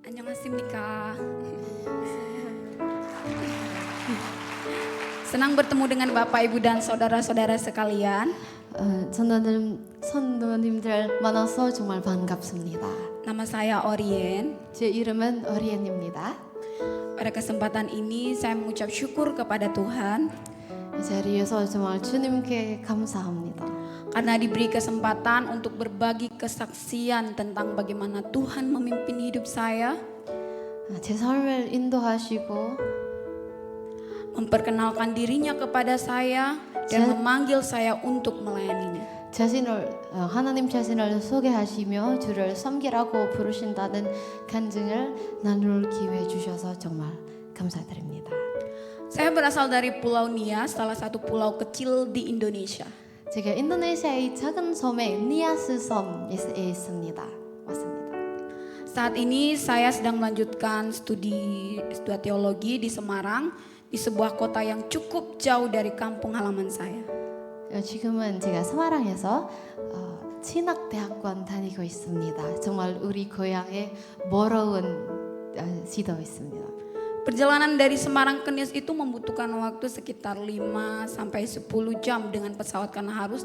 안녕하십니까. Senang bertemu dengan Bapak, Ibu, dan saudara-saudara sekalian. 선도님들 만나서 정말 반갑습니다. Nama saya Orien. 제 이름은 어리엔입니다. Pada kesempatan ini saya mengucap syukur kepada Tuhan 이 자리에서 정말 주님께 감사합니다. karena diberi kesempatan untuk berbagi kesaksian tentang bagaimana Tuhan memimpin hidup saya, 제 삶을 인도하시고 memperkenalkan dirinya kepada saya dan memanggil saya untuk melayaninya. 하나님 자신을 소개하시며 주를 섬기라고 부르신다는 간증을 나눌 기회 주셔서 정말 감사드립니다. Saya berasal dari Pulau Nias, salah satu pulau kecil di Indonesia. 제가 인도네시아의 작은 섬에 니아스 섬에 있습니다. 왔습니다. Saat ini saya sedang melanjutkan studi S2 teologi di Semarang, di sebuah kota yang cukup jauh dari kampung halaman saya. 지금은 제가 서마랑에서 신학대학원 다니고 있습니다. 정말 우리 고향에 멀어온 시도에 있습니다. Perjalanan dari Semarang ke Nias itu membutuhkan waktu sekitar 5 sampai 10 jam dengan pesawat karena harus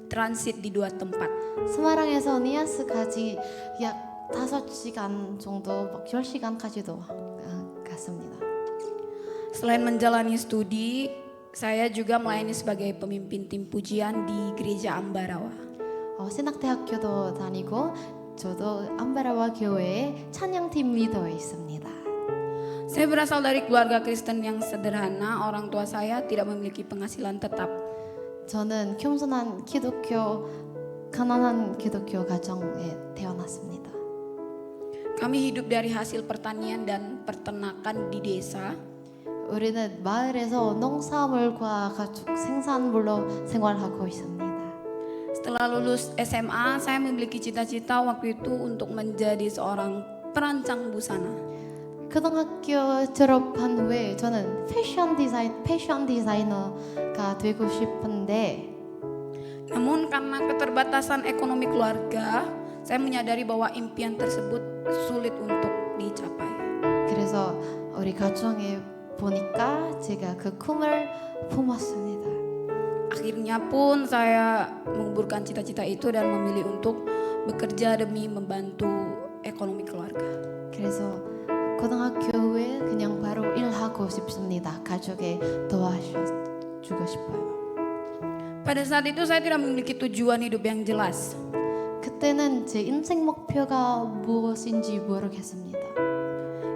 transit di 2 tempat. 서마랑에서 니아스까지 약 5시간 정도, 막 10시간까지도 갔습니다. Selain menjalani studi, saya juga melayani sebagai pemimpin tim pujian di Gereja Ambarawa. 신학대학교도 다니고 저도 암바라와 교회의 찬양팀 리더에 있습니다. Saya berasal dari keluarga Kristen yang sederhana. Orang tua saya tidak memiliki penghasilan tetap. 저는 겸손한 기독교, 가난한 기독교 가정에 태어났습니다. Kami hidup dari hasil pertanian dan peternakan di desa. 우리는 마을에서 농산물과 가축 생산물로 생활하고 있습니다. Setelah lulus SMA, saya memiliki cita-cita waktu itu untuk menjadi seorang perancang busana. 고등학교 졸업한 후에 저는 패션 디자이너가 되고 싶은데 Namun karena keterbatasan ekonomi keluarga, saya menyadari bahwa impian tersebut sulit untuk dicapai. 그래서 우리 가정에 보니까 제가 그 꿈을 품었습니다. Akhirnya pun saya menguburkan cita-cita itu dan memilih untuk bekerja demi membantu ekonomi keluarga. 그래서 고등학교 후에 그냥 바로 일하고 싶습니다. 가족에 도와주고 싶어요. Pada saat itu saya tidak memiliki tujuan hidup yang jelas. 그때는 제 인생 목표가 무엇인지 모르겠습니다.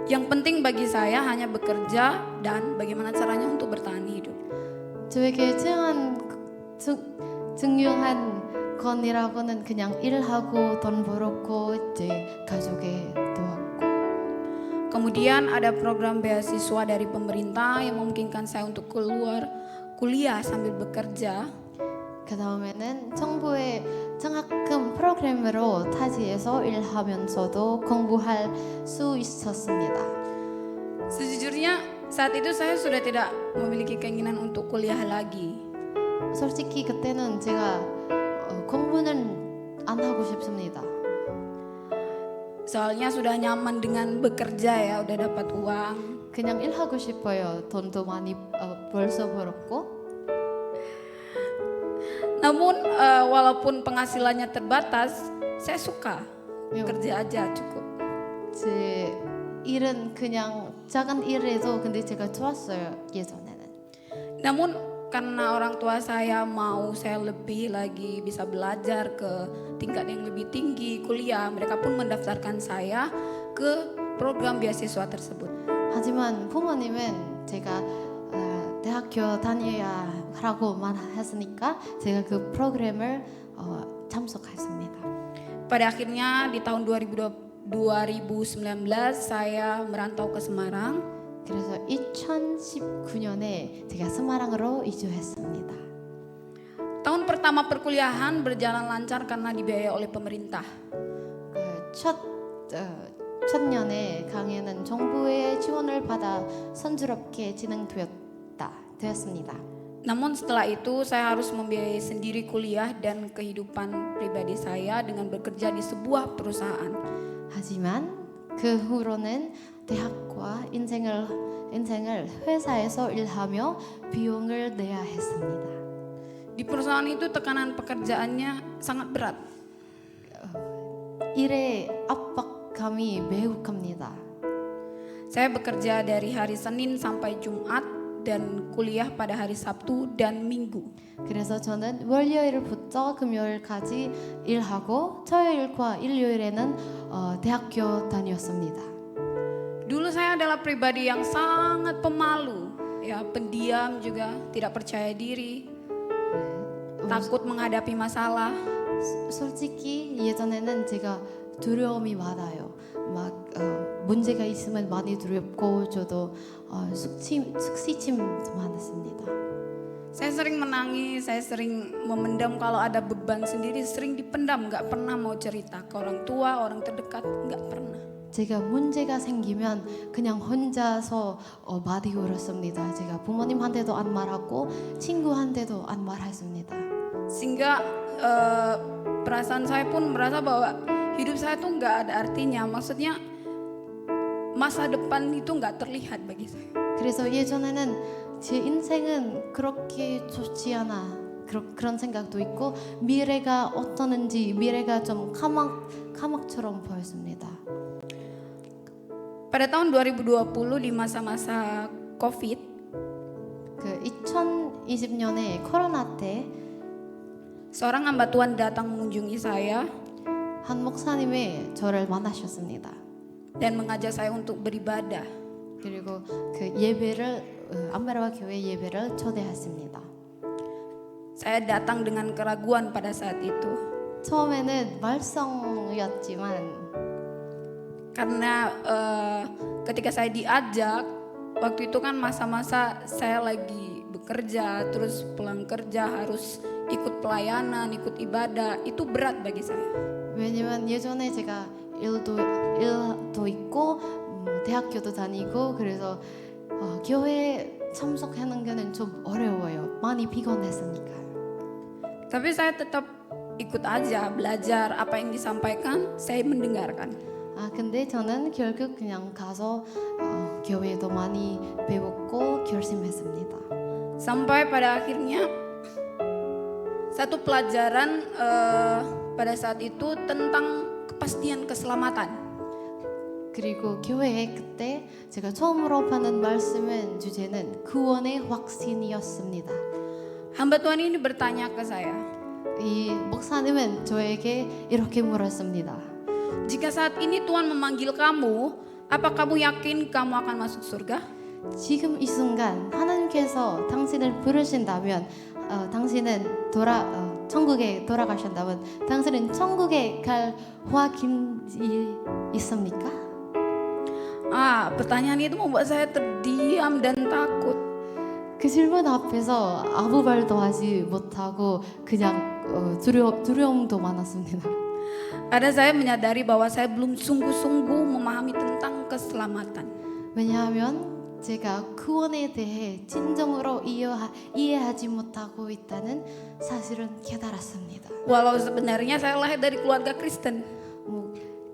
Yang penting bagi saya hanya bekerja dan bagaimana caranya untuk bertahan hidup. 저에게 중요한 건이라고는 그냥 일하고 돈 벌었고 이제 가족에 도왔고. Kemudian ada program beasiswa dari pemerintah yang memungkinkan saya untuk keluar kuliah sambil bekerja. 그 다음에는 정부의 장학금 프로그램으로 타지에서 일하면서도 공부할 수 있었습니다. Sejujurnya saat itu saya sudah tidak memiliki keinginan untuk kuliah lagi. 솔직히 그때는 제가 공부는 안 하고 싶습니다. Soalnya sudah nyaman dengan bekerja ya, udah dapat uang. 그냥 일하고 싶어요. 돈도 많이 벌써 벌었고. Namun walaupun penghasilannya terbatas, saya suka kerja aja cukup. 제 일은 그냥 작은 일에도 근데 제가 좋았어요 예전에는. Namun karena orang tua saya mau saya lebih lagi bisa belajar ke tingkat yang lebih tinggi, kuliah, mereka pun mendaftarkan saya ke program beasiswa tersebut. 하지만 부모님은 제가 대학교 다녀야 하라고만 했으니까 제가 그 프로그램을 참석했습니다. Pada akhirnya di tahun 2019 saya merantau ke Semarang. 그래서 2019년에 제가 스마랑으로 이주했습니다. Tahun pertama perkuliahan berjalan lancar karena dibiayai oleh pemerintah. 첫 년에 강의는 정부의 지원을 받아 선주롭게 되었습니다. Namun setelah itu saya harus membiayai sendiri kuliah dan kehidupan pribadi saya dengan bekerja di sebuah perusahaan. 하지만 그 후로는 대학과 인생을 회사에서 일하며 비용을 내야 했습니다. Di perusahaan itu tekanan pekerjaannya sangat berat. 일의 압박감이 매우 큽니다. Saya bekerja dari hari Senin sampai Jumat dan kuliah pada hari Sabtu dan Minggu. 그래서 저는 월요일부터 금요일까지 일하고 토요일과 일요일에는 대학교 다녔습니다. Dulu saya adalah pribadi yang sangat pemalu, ya pendiam juga, tidak percaya diri, takut menghadapi masalah. 솔직히 예전에는 제가 두려움이 많아요. 막 문제가 있으면 많이 두렵고 저도 숙시침도 많았습니다. Saya sering menangis, saya sering memendam kalau ada beban sendiri, sering dipendam, nggak pernah mau cerita ke orang tua, orang terdekat, nggak pernah. 제가 문제가 생기면 그냥 혼자서 많이 울었습니다. 제가 부모님한테도 안 말하고 친구한테도 안 말했습니다. Sehingga perasaan saya pun merasa bahwa hidup saya tuh nggak ada artinya. Maksudnya masa depan itu nggak terlihat bagi saya. 그래서 예전에는 제 인생은 그렇게 좋지 않아 그런 생각도 있고 미래가 어떠는지 미래가 좀 까막처럼 보였습니다. Pada tahun 2020 di masa-masa COVID, 그 2020년에 코로나 때 seorang hamba Tuhan datang mengunjungi saya 한 목사님이 저를 만나셨습니다. dan mengajak saya untuk beribadah. 그리고 그 예배를 안바라와 교회 예배를 초대했습니다. Saya datang dengan keraguan pada saat itu 처음에는 말썽이었지만 karena ketika saya diajak, waktu itu kan masa-masa saya lagi bekerja, terus pulang kerja harus ikut pelayanan, ikut ibadah, itu berat bagi saya. 왜냐면 예전에 제가 일도 있고 대학교도 다니고 그래서 교회 참석하는 게는 좀 어려워요. 많이 피곤했으니까. Tapi saya tetap ikut aja, belajar apa yang disampaikan, saya mendengarkan. 근데 저는 결국 그냥 가서 교회도 많이 배웠고 결심했습니다. Sampai pada akhirnya satu pelajaran pada saat itu tentang kepastian keselamatan. 그리고 교회에 그때 제가 처음으로 받는 말씀은 주제는 구원의 확신이었습니다. Hamba Tuhan ini bertanya ke saya, 이 목사님은 저에게 이렇게 물었습니다. jika saat ini Tuhan memanggil kamu, apa kamu yakin kamu akan masuk surga? 지금 이 순간 하나님께서 당신을 부르신다면 당신은 천국에 돌아가신다면 당신은 천국에 갈 확신이 있습니까? Pertanyaan itu membuat saya terdiam dan takut. 그 질문 앞에서 아무 말도 하지 못하고 그냥 두려움도 많았습니다. Karena saya menyadari bahwa saya belum sungguh-sungguh memahami tentang keselamatan. 왜냐하면 제가 구원에 대해 진정으로 이해하지 못하고 있다는 사실은 깨달았습니다. Walau sebenarnya saya lahir dari keluarga Kristen.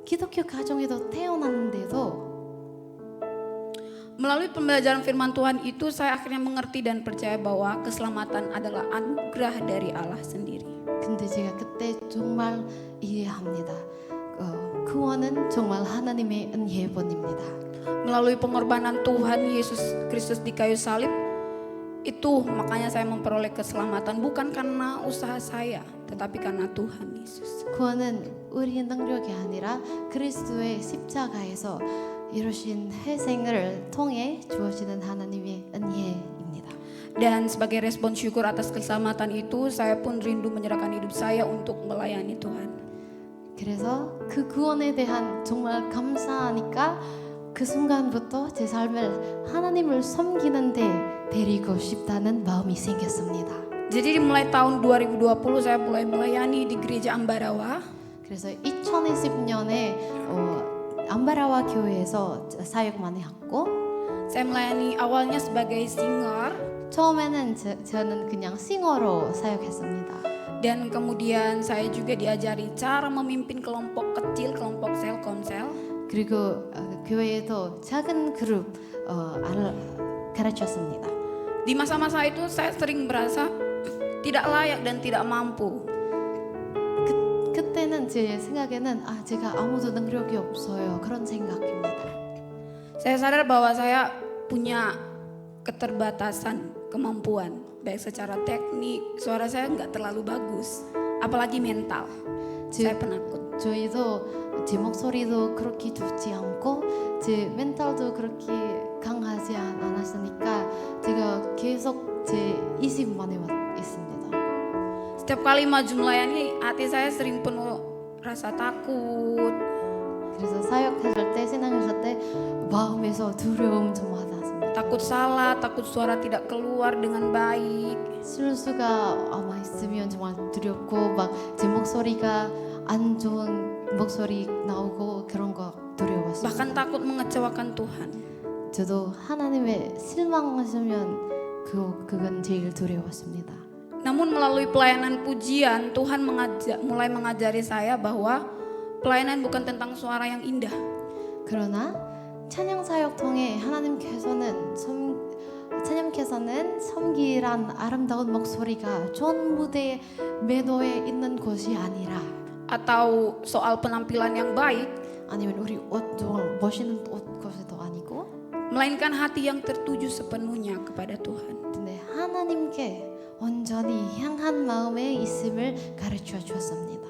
기독교 가정에도 태어났는데도 Melalui pembelajaran firman Tuhan itu saya akhirnya mengerti dan percaya bahwa keselamatan adalah anugerah dari Allah sendiri. 근데 제가 그때 정말 이해합니다. 구원은 정말 하나님의 은혜뿐입니다. Melalui pengorbanan Tuhan Yesus Kristus di kayu salib, itu makanya saya memperoleh keselamatan bukan karena usaha saya, tetapi karena Tuhan Yesus. 구원은 우리의 능력이 아니라 그리스도의 십자가에서 이루신 희생을 통해 주어지는 하나님의 은혜입니다. Dan sebagai respon syukur atas keselamatan itu, saya pun rindu menyerahkan hidup saya untuk melayani Tuhan. 그래서 그 구원에 대한 정말 감사하니까 그 순간부터 제 삶을 하나님을 섬기는데 데리고 싶다는 마음이 생겼습니다. Jadi mulai tahun 2020 saya mulai melayani di gereja Ambarawa. 그래서 2020년에 안바라와 교회에서 사역 많이 했고 Saya melayani awalnya sebagai singer 처음에는 저는 그냥 싱어로 사역했습니다. dan kemudian saya juga diajari cara memimpin kelompok kecil, kelompok sel konsel. 그리고 교회에도 작은 그룹 가르쳤습니다. Di masa-masa itu saya sering merasa tidak layak dan tidak mampu. 그때는 제 생각에는 제가 아무도 능력이 없어요. 그런 생각입니다. Saya sadar bahwa saya punya keterbatasan kemampuan, baik secara teknik, suara saya nggak terlalu bagus, apalagi mental. Saya penakut. 저희도 제 목소리도 그렇게 좋지 않고 제 멘탈도 그렇게 강하지 않았으니까 제가 계속 제 20만에 있습니다. Setiap kali maju melayani, hati saya sering penuh rasa takut. 그래서 사역하실 때 신앙하실 때 마음에서 두려움 좀 받았습니다. Takut salah, takut suara tidak keluar dengan baik. 실수가 아마 있으면 정말 두렵고 막 제 목소리가 안 좋은 목소리 나오고 그런 거 두려웠습니다. Bahkan takut mengecewakan Tuhan. 저도 하나님의 실망하시면 그건 제일 두려웠습니다. Namun melalui pelayanan pujian, Tuhan mulai mengajari saya bahwa pelayanan bukan tentang suara yang indah. 그러나 찬양 사역 통해 하나님께서는 섬기란 아름다운 목소리가 좋은 무대에 매너에 있는 것이 아니라 Atau soal penampilan yang baik, 아니면 우리 옷 정말 멋있는 옷 것도 아니고 melainkan hati yang tertuju sepenuhnya kepada Tuhan. 근데 하나님께 온전히 향한 마음에 있음을 가르쳐 주었습니다.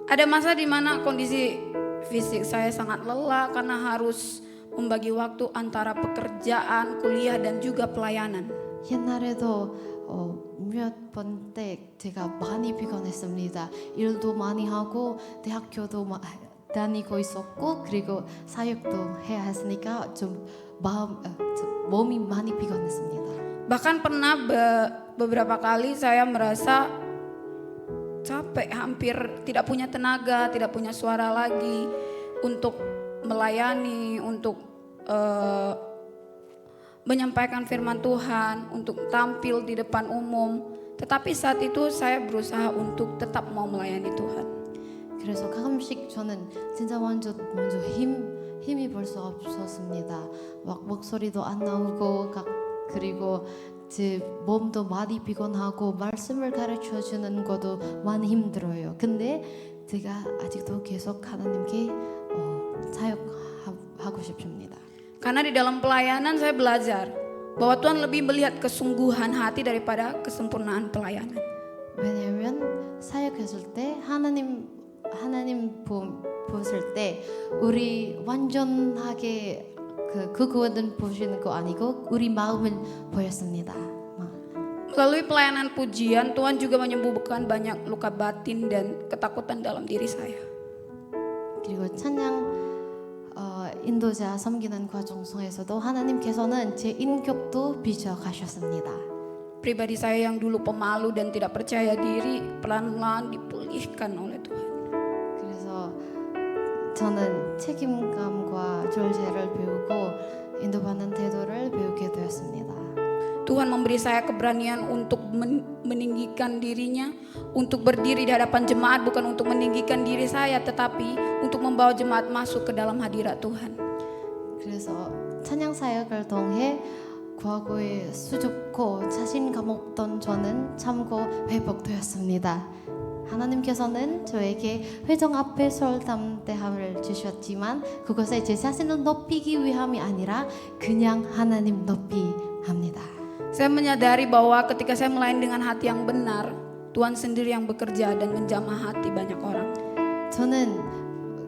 Ada masa di mana kondisi fisik saya sangat lelah karena harus membagi waktu antara pekerjaan, kuliah dan juga pelayanan. 옛날에도 몇 번 때 제가 많이 피곤했습니다. 일도 많이 하고 대학교도 다니고 있었고 그리고 사역도 해야 했으니까 좀 몸이 많이 피곤했습니다. Bahkan pernah beberapa kali saya merasa capek, hampir tidak punya tenaga, tidak punya suara lagi untuk melayani, untuk menyampaikan firman Tuhan, untuk tampil di depan umum. Tetapi saat itu saya berusaha untuk tetap mau melayani Tuhan. 그래서 가끔씩 저는 진짜 먼저 힘이 벌써 없었습니다. 막 목소리도 안 나오고 그리고 제 몸도 많이 피곤하고 말씀을 가르쳐 주는 것도 많이 힘들어요. 근데 제가 아직도 계속 하나님께 사역하고 싶습니다. Karena di dalam pelayanan saya belajar bahwa Tuhan lebih melihat kesungguhan hati daripada kesempurnaan pelayanan. 왜냐하면 사역했을 때 하나님 보실 때 우리 완전하게 그거는 보시는 거 아니고 우리 마음을 보였습니다. Melalui pelayanan pujian, Tuhan juga menyembuhkan banyak luka batin dan ketakutan dalam diri saya. 그리고 찬양 인도자 섬기는 과정 속에서도 하나님께서는 제 인격도 빚어 가셨습니다. Pribadi saya yang dulu pemalu dan tidak percaya diri pelan-pelan dipulihkan oleh Tuhan. 그래서 저는 책임감과 절제를 배우고 인도받는 태도를 배우게 되었습니다. Tuhan memberi saya keberanian untuk meninggikan dirinya, untuk berdiri di hadapan jemaat bukan untuk meninggikan diri saya, tetapi untuk membawa jemaat masuk ke dalam hadirat Tuhan. 그래서 찬양 사역을 통해 과거에 수줍고 자신감 없던 저는 참고 회복되었습니다. 하나님께서는 저에게 회정 앞에 설 담대함을 주셨지만 그것에 제 자신을 높이기 위함이 아니라 그냥 하나님 높이 합니다. Saya menyadari bahwa ketika saya melayani dengan hati yang benar, Tuhan sendiri yang bekerja dan menjamah hati banyak orang. 저는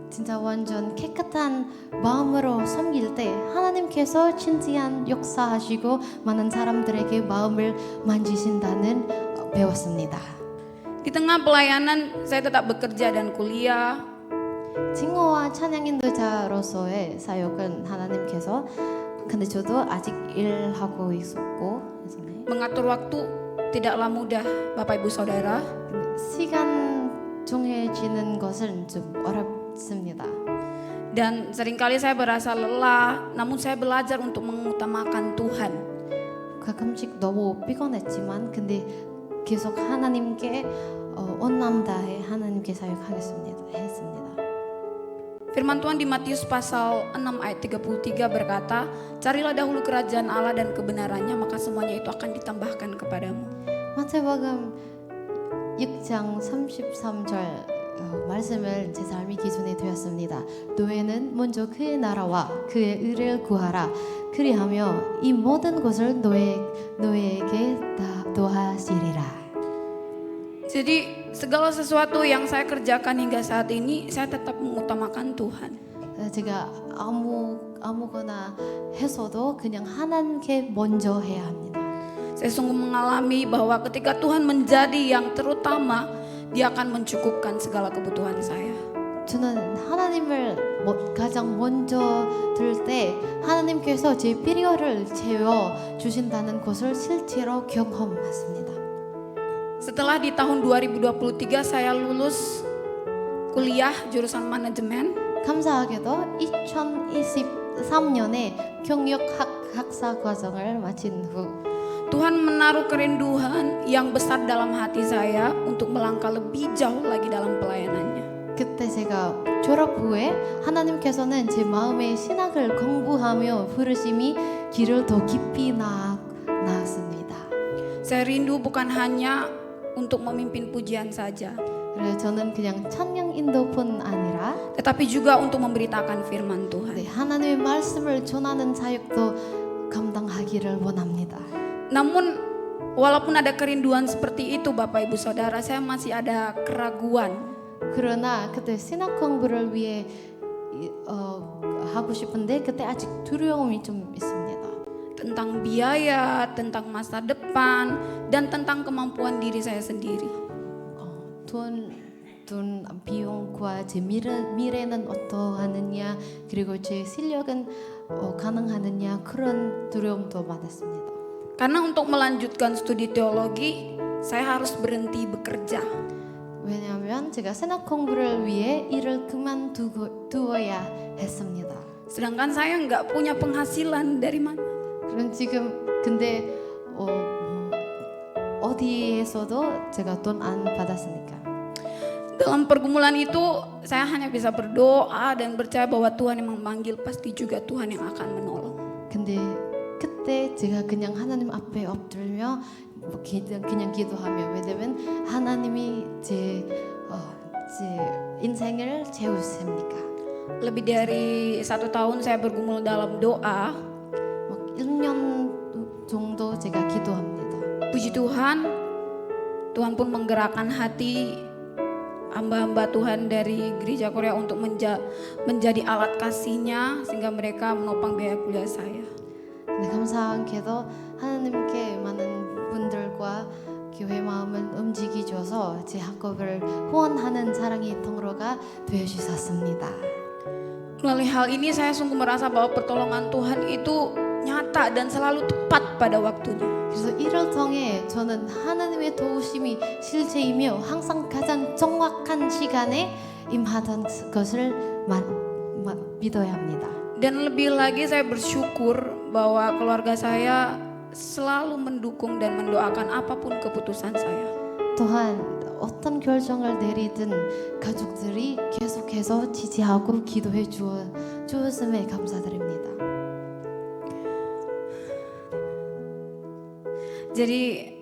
진짜 완전 깨끗한 마음으로 섬길 때 하나님께서 진지한 역사하시고 많은 사람들에게 마음을 만지신다는 배웠습니다. Di tengah pelayanan saya tetap bekerja dan kuliah. 증거와 찬양 인도자로서의 사역은 하나님께서 근데 저도 아직 일하고 있었고 Mengatur waktu tidaklah mudah, Bapak Ibu Saudara. 시간 정해지는 것은 좀 어렵습니다. Dan seringkali saya berasa lelah, namun saya belajar untuk mengutamakan Tuhan. 가끔씩 너무 피곤했지만 근데 계속 하나님께 온 마음 다해 하나님께 사역하겠습니다. 했습니다. Firman Tuhan di Matius pasal 6 ayat 33 berkata, carilah dahulu kerajaan Allah dan kebenarannya, maka semuanya itu akan ditambahkan kepadamu. 마태복음 6장 33절 말씀을 제 삶의 기준이 되었습니다. 너희는 먼저 그의 나라와 그의 의를 구하라. 그리하며 이 모든 것을 너희에게 다 더하시리라. Jadi segala sesuatu yang saya kerjakan hingga saat ini, saya tetap mengutamakan Tuhan. 제가 아무거나 해서도 그냥 하나님께 먼저 해야 합니다. Saya sungguh mengalami bahwa ketika Tuhan menjadi yang terutama, Dia akan mencukupkan segala kebutuhan saya. 저는 하나님을 가장 먼저 들 때 하나님께서 제 필요를 채워 주신다는 것을 실제로 경험했습니다. Setelah di tahun 2023 saya lulus kuliah jurusan manajemen. 감사하게도 2023년에 경영학사 과정을 마친 후 Tuhan menaruh kerinduan yang besar dalam hati saya untuk melangkah lebih jauh lagi dalam pelayanannya. 그때 제가 졸업 후에 하나님께서는 제 마음에 신학을 공부하며 부르심이 길을 더 깊이 나았습니다. Saya rindu bukan hanya untuk memimpin pujian saja, 그래서 저는 그냥 찬양 인도뿐 아니라 tetapi juga untuk memberitakan firman Tuhan. 하나님의 말씀을 전하는 사역도 감당하기를 원합니다. Namun walaupun ada kerinduan seperti itu Bapak Ibu Saudara, saya masih ada keraguan. 그러나 그때 신학 공부를 위해 하고 싶은데 그때 아직 두려움이 좀 있습니다. Tentang biaya, tentang masa depan, dan tentang kemampuan diri saya sendiri. 돈 비용과 제 미래는 어떠하느냐 그리고 제 실력은 가능하느냐 그런 두려움도 많았습니다. Karena untuk melanjutkan studi teologi, saya harus berhenti bekerja. 왜냐하면 제가 신학 공부를 위해 일을 그만두어야 했습니다. Sedangkan saya nggak punya penghasilan dari mana. 그럼 지금 근데 어디에서도 제가 돈 안 받았으니까. Dalam pergumulan itu saya hanya bisa berdoa dan percaya bahwa Tuhan yang memanggil, pasti juga Tuhan yang akan menolong. 근데 그때 제가 그냥 하나님 앞에 엎드리며 그냥 기도하며 왜냐면 하나님이 제 인생을 채우십니까. Lebih dari 1 tahun saya bergumul dalam doa. 1년 정도 제가 기도합니다. Puji Tuhan, Tuhan pun menggerakkan hati hamba-hamba Tuhan dari gereja Korea untuk menjadi alat kasih-Nya sehingga mereka menopang biaya kuliah saya. 네, 감사하게도 하나님께 많은 분들과 교회 마음을 움직이셔서 제 학업을 후원하는 사랑의 통로가 되어주셨습니다. Melalui hal ini saya sungguh merasa bahwa pertolongan Tuhan itu nyata dan selalu tepat pada waktunya. 그래서 이를 통해 저는 하나님의 도우심이 실제이며 항상 가장 정확한 시간에 임하던 것을 믿어야 합니다. Dan lebih lagi saya bersyukur bahwa keluarga saya selalu mendukung dan mendoakan apapun keputusan saya. 또한 어떤 결정을 내리든 가족들이 계속해서 지지하고 기도해 주었음에 감사드립니다. Jadi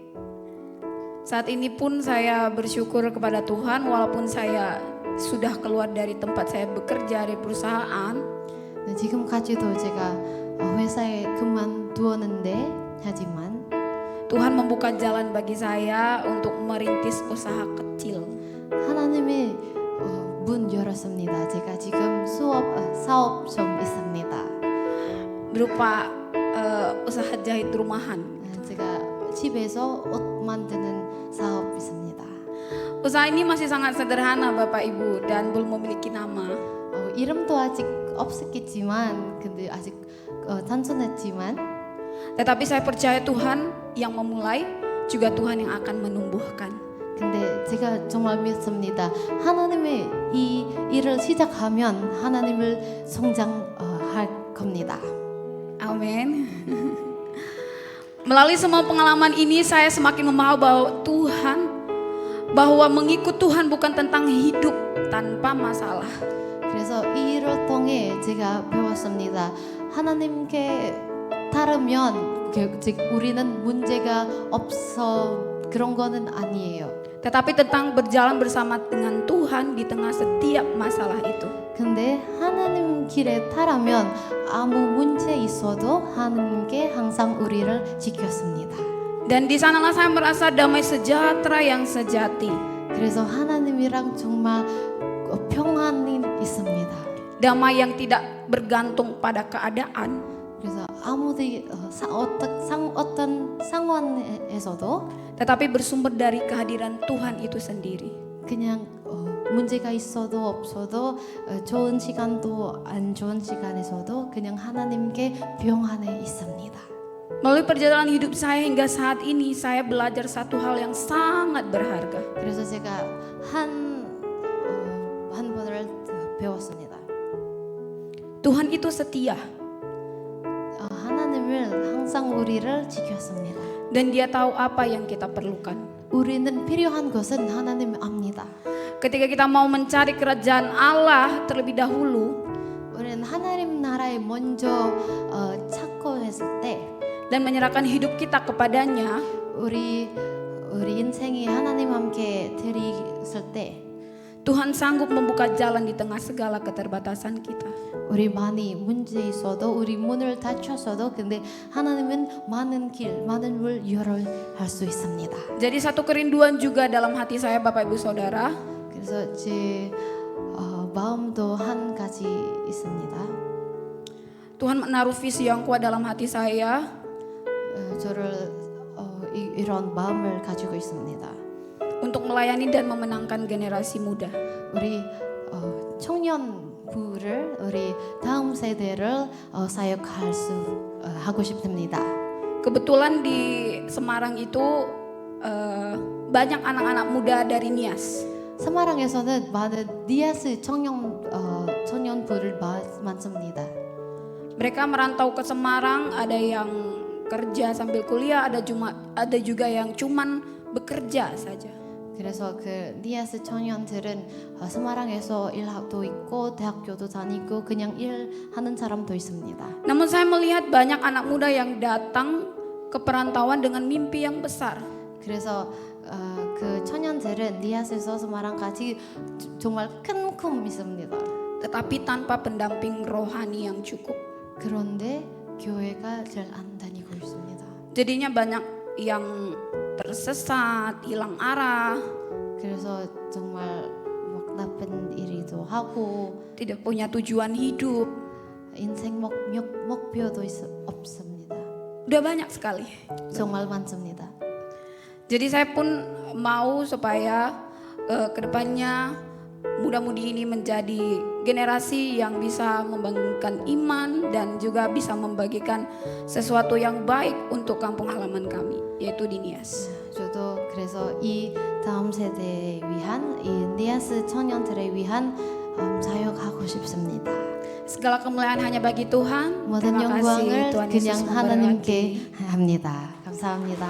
saat ini pun saya bersyukur kepada Tuhan walaupun saya sudah keluar dari tempat saya bekerja di perusahaan. 네, 지금까지도 제가 회사에 그만두었는데 하지만 Tuhan membuka jalan bagi saya untuk merintis usaha kecil. 하나님이 문 열었습니다. 제가 지금 사업 좀 있습니다. Berupa usaha jahit rumahan. 제가 집에서 옷 만드는 사업 있습니다. Usaha ini masih sangat sederhana Bapak Ibu dan belum memiliki nama. 이름도 아직 없었겠지만 근데 아직 단순했지만 Tetapi saya percaya Tuhan yang memulai, juga Tuhan yang akan menumbuhkan. 근데 제가 정말 믿습니다. 하나님의 이 일을 시작하면 하나님을 성장할 겁니다. Amin. Melalui semua pengalaman ini saya semakin memahami bahwa mengikut Tuhan bukan tentang hidup tanpa masalah. 그래서 이를 통해 제가 배웠습니다. 하나님께 따르면 즉 우리는 문제가 없어 그런 거는 아니에요. Tetapi tentang berjalan bersama dengan Tuhan di tengah setiap masalah itu. 근데 하나님 길에 따르면 아무 문제 있어도 하나님께 항상 우리를 지켰습니다. Dan di sanalah saya merasa damai sejahtera yang sejati. 그래서 하나님이랑 정말 평안이 있습니다. Damai yang tidak bergantung pada keadaan, 그래서 아무도 어떤 상황에서도 tetapi bersumber dari kehadiran Tuhan itu sendiri. 그냥 문제가 있어도 없어도 좋은 시간도 안 좋은 시간에서도 그냥 하나님께 평안에 있습니다. Melalui perjalanan hidup saya hingga saat ini, saya belajar satu hal yang sangat berharga. 그래서 제가 한 번을 배웠습니다. Tuhan itu setia 하나님을 항상 우리를 지켰습니다. dan Dia tahu apa yang kita perlukan. 우리는 필요한 것은 하나님 압니다. Ketika kita mau mencari kerajaan Allah terlebih dahulu 우리는 하나님 나라에 먼저 찾고 했을 때 dan menyerahkan hidup kita kepadanya, 우리 인생이 하나님 함께 드렸을 때 Tuhan sanggup membuka jalan di tengah segala keterbatasan kita. 우리 많이 문제 있어도 우리 문을 닫혔어도 근데 하나님은 많은 길, 많은 물 열어할 수 있습니다. Jadi satu kerinduan juga dalam hati saya Bapak Ibu Saudara, 그래서 제 마음도 한 가지 있습니다. Tuhan menaruh visi yang kuat dalam hati saya 저를 이런 마음을 가지고 있습니다. untuk melayani dan memenangkan generasi muda. 우리 청년부를 우리 다음 세대를 사역할 수 하고 싶습니다. Kebetulan di Semarang itu banyak anak-anak muda dari Nias. 세마랑에서는 많은 니아스 청년부를 많습니다. Mereka merantau ke Semarang, ada yang kerja sambil kuliah, ada juga yang cuman bekerja saja. 그래서 그 니아스 청년들은 세마랑에서 일하고 있고 대학교도 다니고 그냥 일하는 사람도 있습니다. Namun saya melihat banyak anak muda yang datang ke perantauan dengan mimpi yang besar. 그래서 그 청년들은 니아스에서 세마랑까지 정말 큰 꿈이 있습니다. Tetapi tanpa pendamping rohani yang cukup. 그런데 교회가 잘 안 다니고 있습니다. Jadinya banyak yang tersesat, hilang arah, 그래서 정말 막 나쁜 일이도 하고 tidak punya tujuan hidup. 인생 목표도 없습니다. Udah banyak sekali. 정말 많습니다. Jadi saya pun mau supaya kedepannya muda-mudi ini menjadi generasi yang bisa membangunkan iman dan juga bisa membagikan sesuatu yang baik untuk kampung halaman kami, yaitu di Nias. 저도 그래서 이 다음 세대에 위한 이 니아스 청년들을 위한 사역하고 싶습니다. Segala kemuliaan hanya bagi Tuhan. 모든 Terima kasih 영광을 Tuhan Yesus 그냥 memberkati. 하나님께 합니다. 감사합니다.